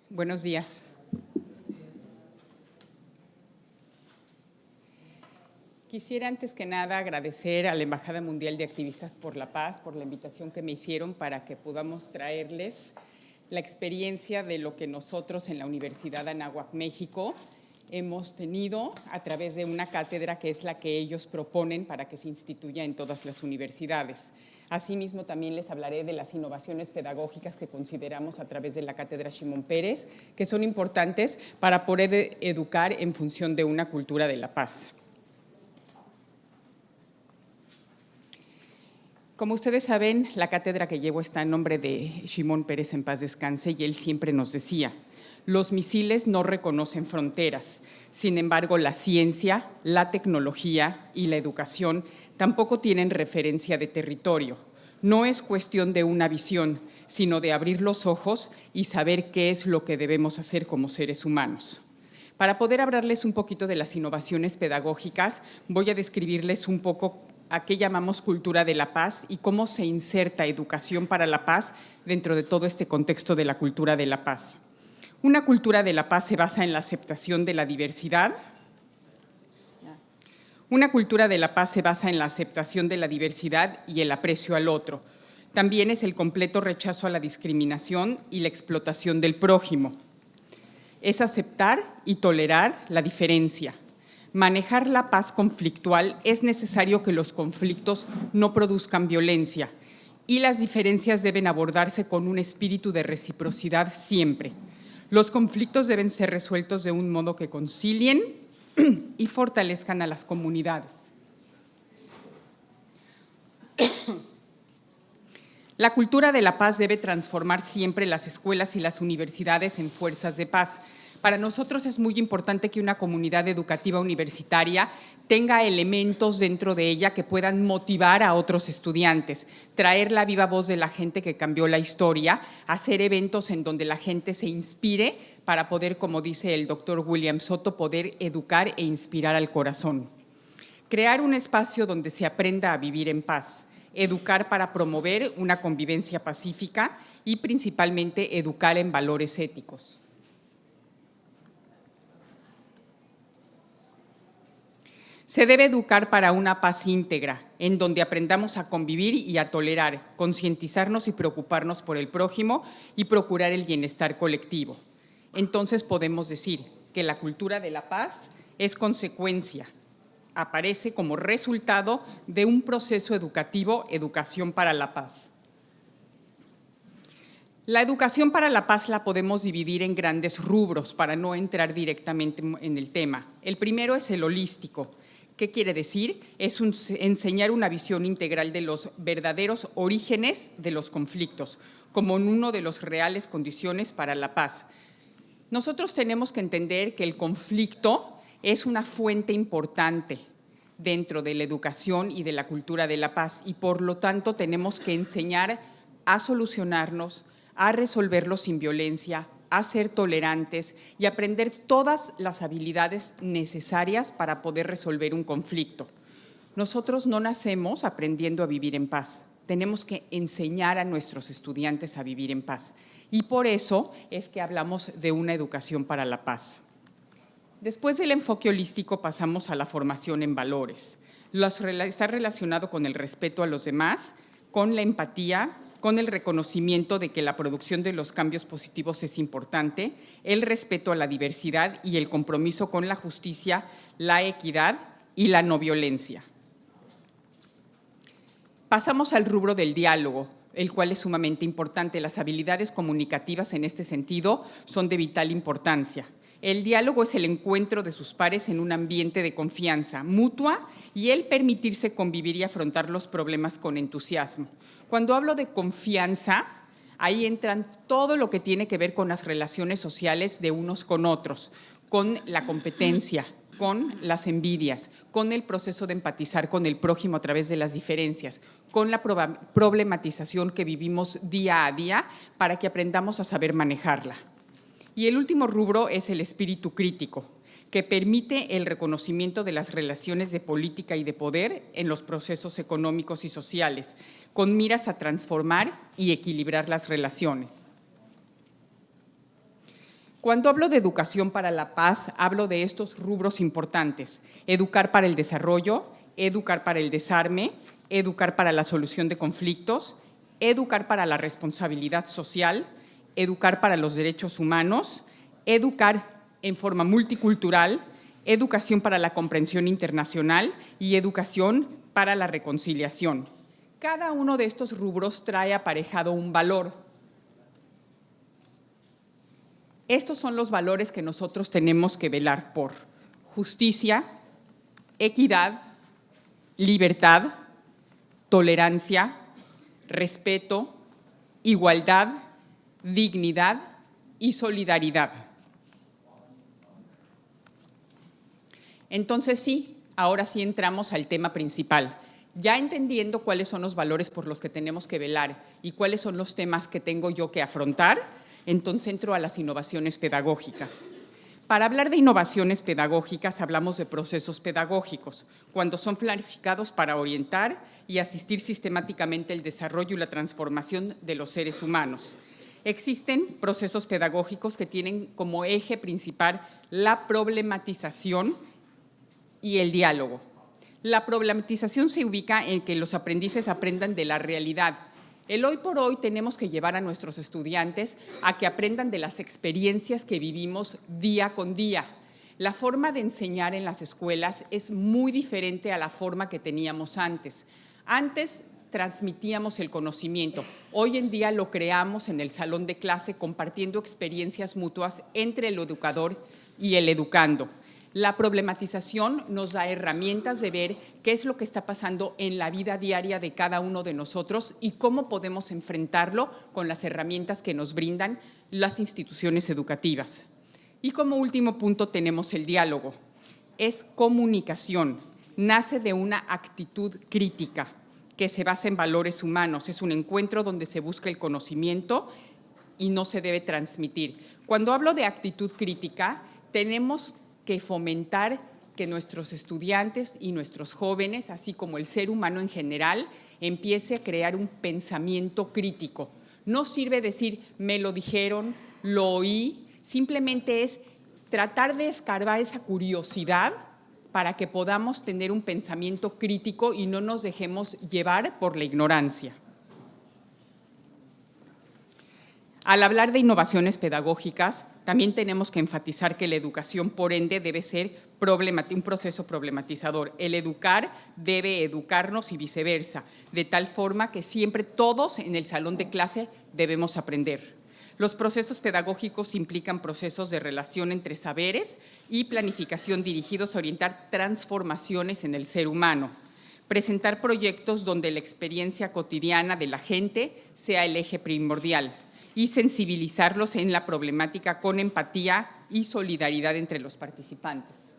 Buenos días. Quisiera antes que nada agradecer a la Embajada Mundial de Activistas por la Paz por la invitación que me hicieron para que podamos traerles la experiencia de lo que nosotros en la Universidad Anáhuac, México, hemos tenido a través de una cátedra que es la que ellos proponen para que se instituya en todas las universidades. Asimismo, también les hablaré de las innovaciones pedagógicas que consideramos a través de la cátedra Shimon Peres, que son importantes para poder educar en función de una cultura de la paz. Como ustedes saben, la cátedra que llevo está en nombre de Shimon Peres, en paz descanse, y él siempre nos decía: los misiles no reconocen fronteras. Sin embargo, la ciencia, la tecnología y la educación tampoco tienen referencia de territorio. No es cuestión de una visión, sino de abrir los ojos y saber qué es lo que debemos hacer como seres humanos. Para poder hablarles un poquito de las innovaciones pedagógicas, voy a describirles un poco a qué llamamos cultura de la paz y cómo se inserta educación para la paz dentro de todo este contexto de la cultura de la paz. Una cultura de la paz se basa en la aceptación de la diversidad. Una cultura de la paz se basa en la aceptación de la diversidad y el aprecio al otro. También es el completo rechazo a la discriminación y la explotación del prójimo. Es aceptar y tolerar la diferencia. Manejar la paz conflictual es necesario que los conflictos no produzcan violencia y las diferencias deben abordarse con un espíritu de reciprocidad siempre. Los conflictos deben ser resueltos de un modo que concilien y fortalezcan a las comunidades. La cultura de la paz debe transformar siempre las escuelas y las universidades en fuerzas de paz. Para nosotros es muy importante que una comunidad educativa universitaria tenga elementos dentro de ella que puedan motivar a otros estudiantes, traer la viva voz de la gente que cambió la historia, hacer eventos en donde la gente se inspire para poder, como dice el doctor William Soto, poder educar e inspirar al corazón. Crear un espacio donde se aprenda a vivir en paz, educar para promover una convivencia pacífica y principalmente educar en valores éticos. Se debe educar para una paz íntegra, en donde aprendamos a convivir y a tolerar, concientizarnos y preocuparnos por el prójimo y procurar el bienestar colectivo. Entonces podemos decir que la cultura de la paz es consecuencia, aparece como resultado de un proceso educativo, educación para la paz. La educación para la paz la podemos dividir en grandes rubros para no entrar directamente en el tema. El primero es el holístico. ¿Qué quiere decir? Es enseñar una visión integral de los verdaderos orígenes de los conflictos, como uno de las reales condiciones para la paz. Nosotros tenemos que entender que el conflicto es una fuente importante dentro de la educación y de la cultura de la paz y por lo tanto tenemos que enseñar a solucionarnos, a resolverlos sin violencia, a ser tolerantes y aprender todas las habilidades necesarias para poder resolver un conflicto. Nosotros no nacemos aprendiendo a vivir en paz, tenemos que enseñar a nuestros estudiantes a vivir en paz y por eso es que hablamos de una educación para la paz. Después del enfoque holístico pasamos a la formación en valores. Está relacionado con el respeto a los demás, con la empatía, con el reconocimiento de que la producción de los cambios positivos es importante, el respeto a la diversidad y el compromiso con la justicia, la equidad y la no violencia. Pasamos al rubro del diálogo, el cual es sumamente importante. Las habilidades comunicativas en este sentido son de vital importancia. El diálogo es el encuentro de sus pares en un ambiente de confianza mutua y el permitirse convivir y afrontar los problemas con entusiasmo. Cuando hablo de confianza, ahí entran todo lo que tiene que ver con las relaciones sociales de unos con otros, con la competencia, con las envidias, con el proceso de empatizar con el prójimo a través de las diferencias, con la problematización que vivimos día a día para que aprendamos a saber manejarla. Y el último rubro es el espíritu crítico, que permite el reconocimiento de las relaciones de política y de poder en los procesos económicos y sociales, con miras a transformar y equilibrar las relaciones. Cuando hablo de educación para la paz, hablo de estos rubros importantes: educar para el desarrollo, educar para el desarme, educar para la solución de conflictos, educar para la responsabilidad social, educar para los derechos humanos, educar en forma multicultural, educación para la comprensión internacional y educación para la reconciliación. Cada uno de estos rubros trae aparejado un valor. Estos son los valores que nosotros tenemos que velar por: justicia, equidad, libertad, tolerancia, respeto, igualdad, dignidad y solidaridad. Entonces sí, ahora sí entramos al tema principal. Ya entendiendo cuáles son los valores por los que tenemos que velar y cuáles son los temas que tengo yo que afrontar, entonces entro a las innovaciones pedagógicas. Para hablar de innovaciones pedagógicas hablamos de procesos pedagógicos, cuando son planificados para orientar y asistir sistemáticamente el desarrollo y la transformación de los seres humanos. Existen procesos pedagógicos que tienen como eje principal la problematización y el diálogo. La problematización se ubica en que los aprendices aprendan de la realidad. El hoy por hoy tenemos que llevar a nuestros estudiantes a que aprendan de las experiencias que vivimos día con día. La forma de enseñar en las escuelas es muy diferente a la forma que teníamos antes. Antes transmitíamos el conocimiento, hoy en día lo creamos en el salón de clase compartiendo experiencias mutuas entre el educador y el educando. La problematización nos da herramientas de ver qué es lo que está pasando en la vida diaria de cada uno de nosotros y cómo podemos enfrentarlo con las herramientas que nos brindan las instituciones educativas. Y como último punto tenemos el diálogo. Es comunicación, nace de una actitud crítica que se basa en valores humanos. Es un encuentro donde se busca el conocimiento y no se debe transmitir. Cuando hablo de actitud crítica, tenemos que fomentar que nuestros estudiantes y nuestros jóvenes, así como el ser humano en general, empiece a crear un pensamiento crítico. No sirve decir, me lo dijeron, lo oí, simplemente es tratar de escarbar esa curiosidad para que podamos tener un pensamiento crítico y no nos dejemos llevar por la ignorancia. Al hablar de innovaciones pedagógicas, también tenemos que enfatizar que la educación, por ende, debe ser un proceso problematizador. El educar debe educarnos y viceversa, de tal forma que siempre todos en el salón de clase debemos aprender. Los procesos pedagógicos implican procesos de relación entre saberes y planificación dirigidos a orientar transformaciones en el ser humano. Presentar proyectos donde la experiencia cotidiana de la gente sea el eje primordial y sensibilizarlos en la problemática con empatía y solidaridad entre los participantes.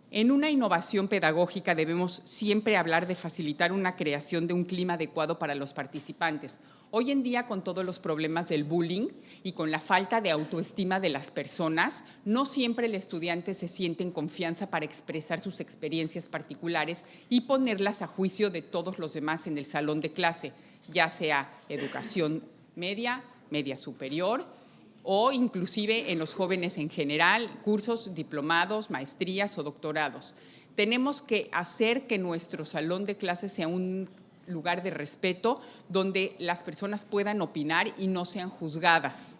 En una innovación pedagógica debemos siempre hablar de facilitar una creación de un clima adecuado para los participantes. Hoy en día, con todos los problemas del bullying y con la falta de autoestima de las personas, no siempre el estudiante se siente en confianza para expresar sus experiencias particulares y ponerlas a juicio de todos los demás en el salón de clase, ya sea educación media, media superior o inclusive en los jóvenes en general, cursos, diplomados, maestrías o doctorados. Tenemos que hacer que nuestro salón de clases sea un lugar de respeto donde las personas puedan opinar y no sean juzgadas,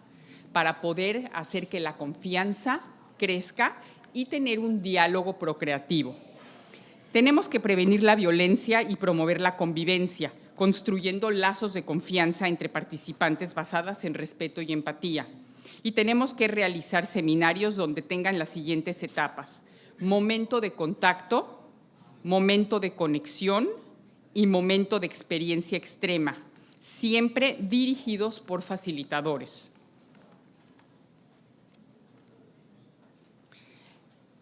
para poder hacer que la confianza crezca y tener un diálogo procreativo. Tenemos que prevenir la violencia y promover la convivencia, construyendo lazos de confianza entre participantes basadas en respeto y empatía. Y tenemos que realizar seminarios donde tengan las siguientes etapas: momento de contacto, momento de conexión y momento de experiencia extrema, siempre dirigidos por facilitadores.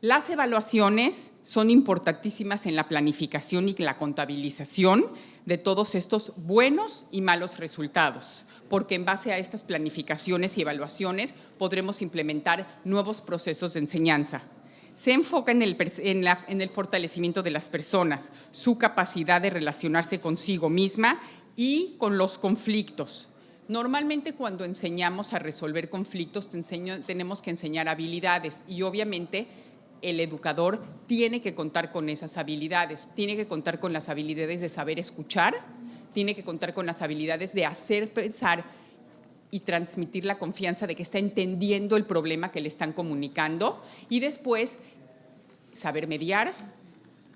Las evaluaciones son importantísimas en la planificación y la contabilización de todos estos buenos y malos resultados, porque en base a estas planificaciones y evaluaciones podremos implementar nuevos procesos de enseñanza. Se enfoca en el fortalecimiento de las personas, su capacidad de relacionarse consigo misma y con los conflictos. Normalmente cuando enseñamos a resolver conflictos tenemos que enseñar habilidades y obviamente el educador tiene que contar con esas habilidades, tiene que contar con las habilidades de saber escuchar, tiene que contar con las habilidades de hacer pensar y transmitir la confianza de que está entendiendo el problema que le están comunicando y después saber mediar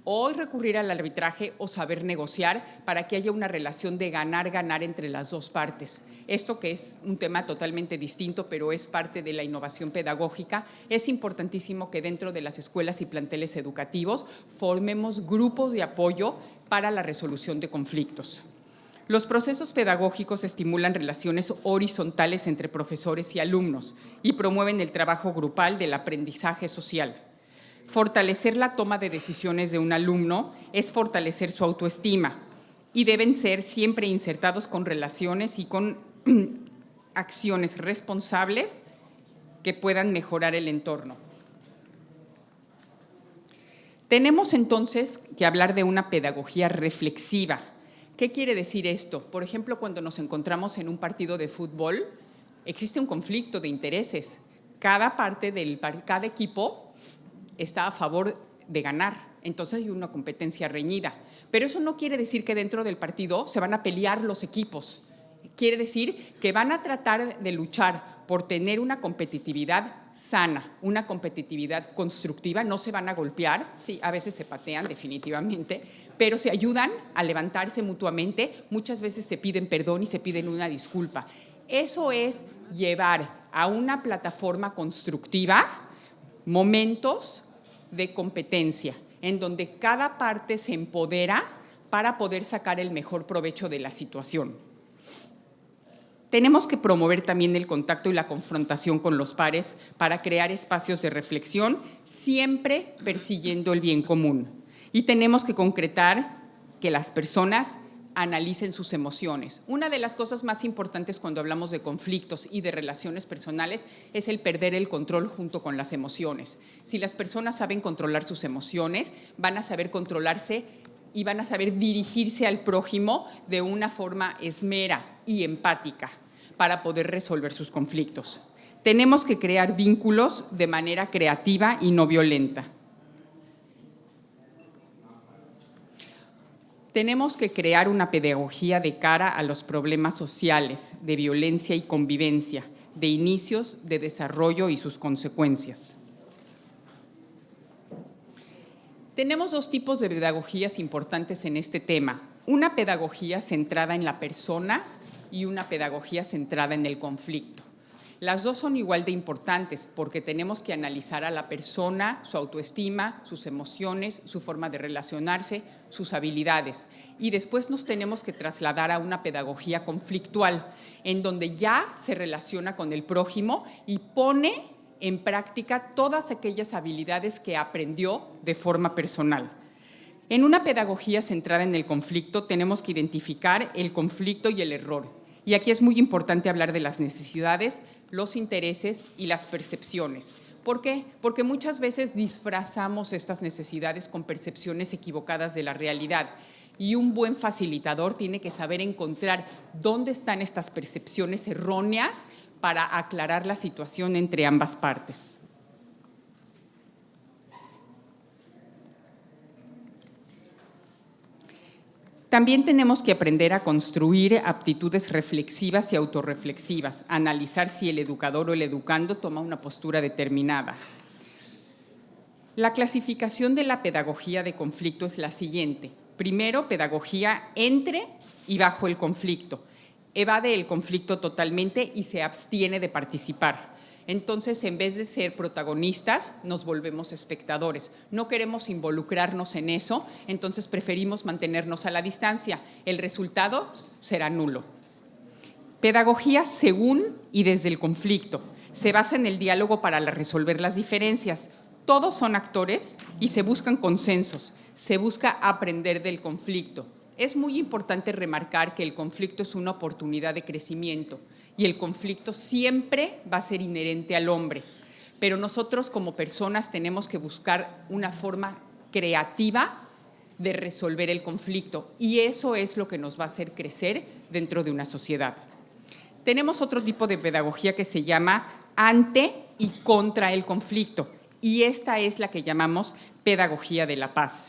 o recurrir al arbitraje o saber negociar para que haya una relación de ganar-ganar entre las dos partes. Esto, que es un tema totalmente distinto, pero es parte de la innovación pedagógica, es importantísimo que dentro de las escuelas y planteles educativos formemos grupos de apoyo para la resolución de conflictos. Los procesos pedagógicos estimulan relaciones horizontales entre profesores y alumnos y promueven el trabajo grupal del aprendizaje social. Fortalecer la toma de decisiones de un alumno es fortalecer su autoestima y deben ser siempre insertados con relaciones y con acciones responsables que puedan mejorar el entorno. Tenemos entonces que hablar de una pedagogía reflexiva. ¿Qué quiere decir esto? Por ejemplo, cuando nos encontramos en un partido de fútbol, existe un conflicto de intereses. Cada equipo está a favor de ganar, entonces hay una competencia reñida. Pero eso no quiere decir que dentro del partido se van a pelear los equipos. Quiere decir que van a tratar de luchar por tener una competitividad sana, una competitividad constructiva, no se van a golpear, sí, a veces se patean definitivamente, pero se ayudan a levantarse mutuamente, muchas veces se piden perdón y se piden una disculpa. Eso es llevar a una plataforma constructiva momentos de competencia, en donde cada parte se empodera para poder sacar el mejor provecho de la situación. Tenemos que promover también el contacto y la confrontación con los pares para crear espacios de reflexión, siempre persiguiendo el bien común. Y tenemos que concretar que las personas analicen sus emociones. Una de las cosas más importantes cuando hablamos de conflictos y de relaciones personales es el perder el control junto con las emociones. Si las personas saben controlar sus emociones, van a saber controlarse y van a saber dirigirse al prójimo de una forma esmera y empática para poder resolver sus conflictos. Tenemos que crear vínculos de manera creativa y no violenta. Tenemos que crear una pedagogía de cara a los problemas sociales, de violencia y convivencia, de inicios, de desarrollo y sus consecuencias. Tenemos dos tipos de pedagogías importantes en este tema. Una pedagogía centrada en la persona y una pedagogía centrada en el conflicto. Las dos son igual de importantes porque tenemos que analizar a la persona, su autoestima, sus emociones, su forma de relacionarse, sus habilidades. Y después nos tenemos que trasladar a una pedagogía conflictual, en donde ya se relaciona con el prójimo y pone en práctica todas aquellas habilidades que aprendió de forma personal. En una pedagogía centrada en el conflicto tenemos que identificar el conflicto y el error. Y aquí es muy importante hablar de las necesidades, los intereses y las percepciones. ¿Por qué? Porque muchas veces disfrazamos estas necesidades con percepciones equivocadas de la realidad. Y un buen facilitador tiene que saber encontrar dónde están estas percepciones erróneas para aclarar la situación entre ambas partes. También tenemos que aprender a construir aptitudes reflexivas y autorreflexivas, analizar si el educador o el educando toma una postura determinada. La clasificación de la pedagogía de conflicto es la siguiente. Primero, pedagogía entre y bajo el conflicto. Evade el conflicto totalmente y se abstiene de participar. Entonces, en vez de ser protagonistas, nos volvemos espectadores. No queremos involucrarnos en eso, entonces preferimos mantenernos a la distancia. El resultado será nulo. Pedagogía según y desde el conflicto. Se basa en el diálogo para resolver las diferencias. Todos son actores y se buscan consensos. Se busca aprender del conflicto. Es muy importante remarcar que el conflicto es una oportunidad de crecimiento y el conflicto siempre va a ser inherente al hombre. Pero nosotros como personas tenemos que buscar una forma creativa de resolver el conflicto y eso es lo que nos va a hacer crecer dentro de una sociedad. Tenemos otro tipo de pedagogía que se llama ante y contra el conflicto, y esta es la que llamamos pedagogía de la paz.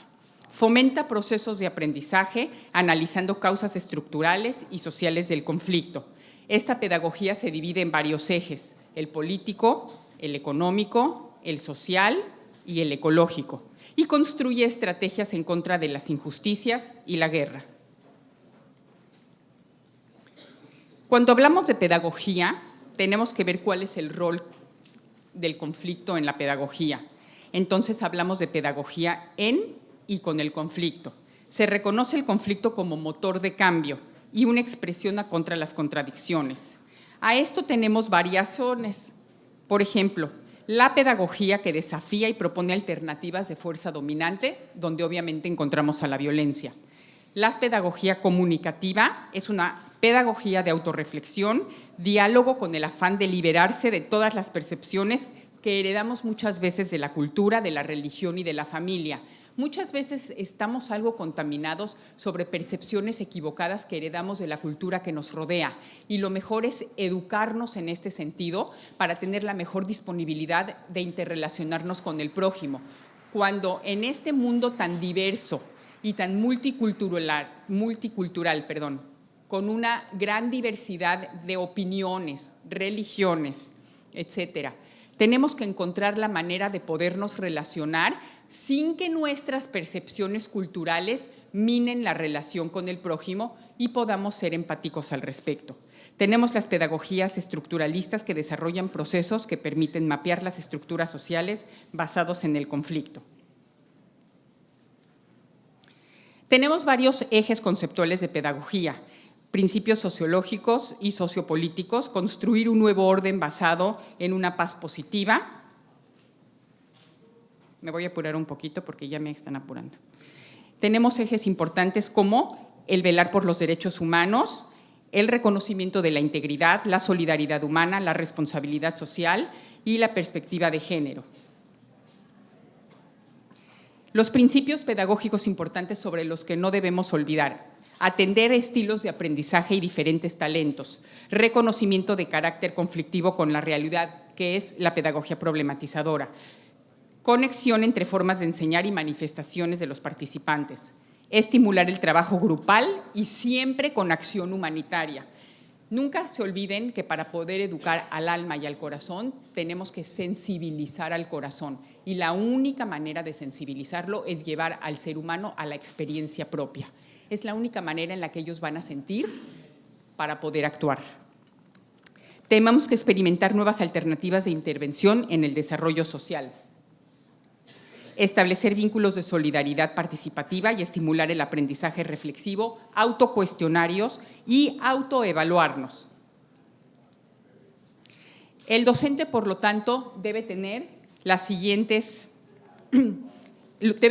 Fomenta procesos de aprendizaje analizando causas estructurales y sociales del conflicto. Esta pedagogía se divide en varios ejes: el político, el económico, el social y el ecológico, y construye estrategias en contra de las injusticias y la guerra. Cuando hablamos de pedagogía, tenemos que ver cuál es el rol del conflicto en la pedagogía. Entonces, hablamos de pedagogía en y con el conflicto. Se reconoce el conflicto como motor de cambio y una expresión contra las contradicciones. A esto tenemos variaciones. Por ejemplo, la pedagogía que desafía y propone alternativas de fuerza dominante, donde obviamente encontramos a la violencia. La pedagogía comunicativa es una pedagogía de autorreflexión, diálogo con el afán de liberarse de todas las percepciones que heredamos muchas veces de la cultura, de la religión y de la familia. Muchas veces estamos algo contaminados sobre percepciones equivocadas que heredamos de la cultura que nos rodea, y lo mejor es educarnos en este sentido para tener la mejor disponibilidad de interrelacionarnos con el prójimo. Cuando en este mundo tan diverso y tan multicultural, con una gran diversidad de opiniones, religiones, etcétera, tenemos que encontrar la manera de podernos relacionar sin que nuestras percepciones culturales minen la relación con el prójimo y podamos ser empáticos al respecto. Tenemos las pedagogías estructuralistas que desarrollan procesos que permiten mapear las estructuras sociales basados en el conflicto. Tenemos varios ejes conceptuales de pedagogía: principios sociológicos y sociopolíticos, construir un nuevo orden basado en una paz positiva. Me voy a apurar un poquito porque ya me están apurando. Tenemos ejes importantes como el velar por los derechos humanos, el reconocimiento de la integridad, la solidaridad humana, la responsabilidad social y la perspectiva de género. Los principios pedagógicos importantes sobre los que no debemos olvidar: atender estilos de aprendizaje y diferentes talentos, reconocimiento de carácter conflictivo con la realidad, que es la pedagogía problematizadora, conexión entre formas de enseñar y manifestaciones de los participantes, estimular el trabajo grupal y siempre con acción humanitaria. Nunca se olviden que para poder educar al alma y al corazón tenemos que sensibilizar al corazón, y la única manera de sensibilizarlo es llevar al ser humano a la experiencia propia. Es la única manera en la que ellos van a sentir para poder actuar. Tenemos que experimentar nuevas alternativas de intervención en el desarrollo social, establecer vínculos de solidaridad participativa y estimular el aprendizaje reflexivo, autocuestionarios y autoevaluarnos. El docente, por lo tanto, debe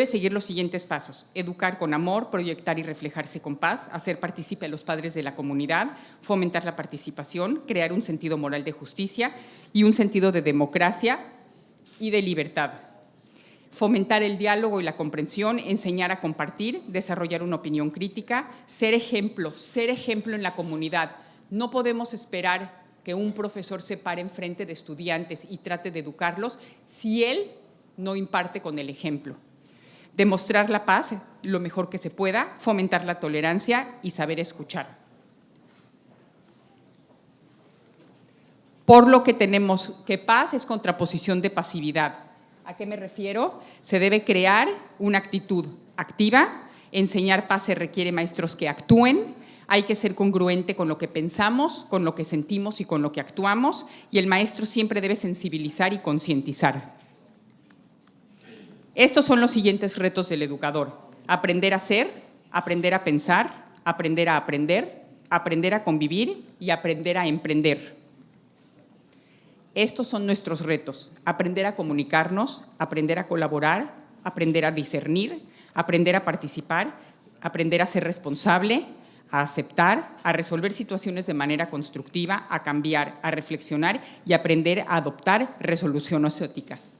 seguir los siguientes pasos: educar con amor, proyectar y reflejarse con paz, hacer partícipe a los padres de la comunidad, fomentar la participación, crear un sentido moral de justicia y un sentido de democracia y de libertad, fomentar el diálogo y la comprensión, enseñar a compartir, desarrollar una opinión crítica, ser ejemplo en la comunidad. No podemos esperar que un profesor se pare enfrente de estudiantes y trate de educarlos si él no imparte con el ejemplo. Demostrar la paz lo mejor que se pueda, fomentar la tolerancia y saber escuchar. Por lo que tenemos que paz es contraposición de pasividad. ¿A qué me refiero? Se debe crear una actitud activa. Enseñar paz se requiere maestros que actúen. Hay que ser congruente con lo que pensamos, con lo que sentimos y con lo que actuamos. Y el maestro siempre debe sensibilizar y concientizar. Estos son los siguientes retos del educador: aprender a ser, aprender a pensar, aprender a aprender, aprender a convivir y aprender a emprender. Estos son nuestros retos: aprender a comunicarnos, aprender a colaborar, aprender a discernir, aprender a participar, aprender a ser responsable, a aceptar, a resolver situaciones de manera constructiva, a cambiar, a reflexionar y aprender a adoptar resoluciones éticas.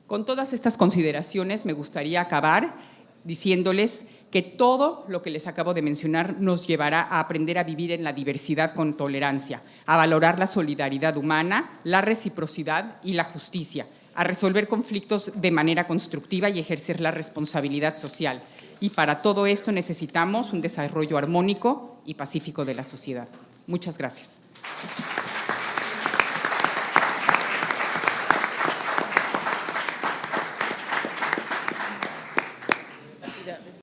Con todas estas consideraciones me gustaría acabar diciéndoles que todo lo que les acabo de mencionar nos llevará a aprender a vivir en la diversidad con tolerancia, a valorar la solidaridad humana, la reciprocidad y la justicia, a resolver conflictos de manera constructiva y ejercer la responsabilidad social. Y para todo esto necesitamos un desarrollo armónico y pacífico de la sociedad. Muchas gracias.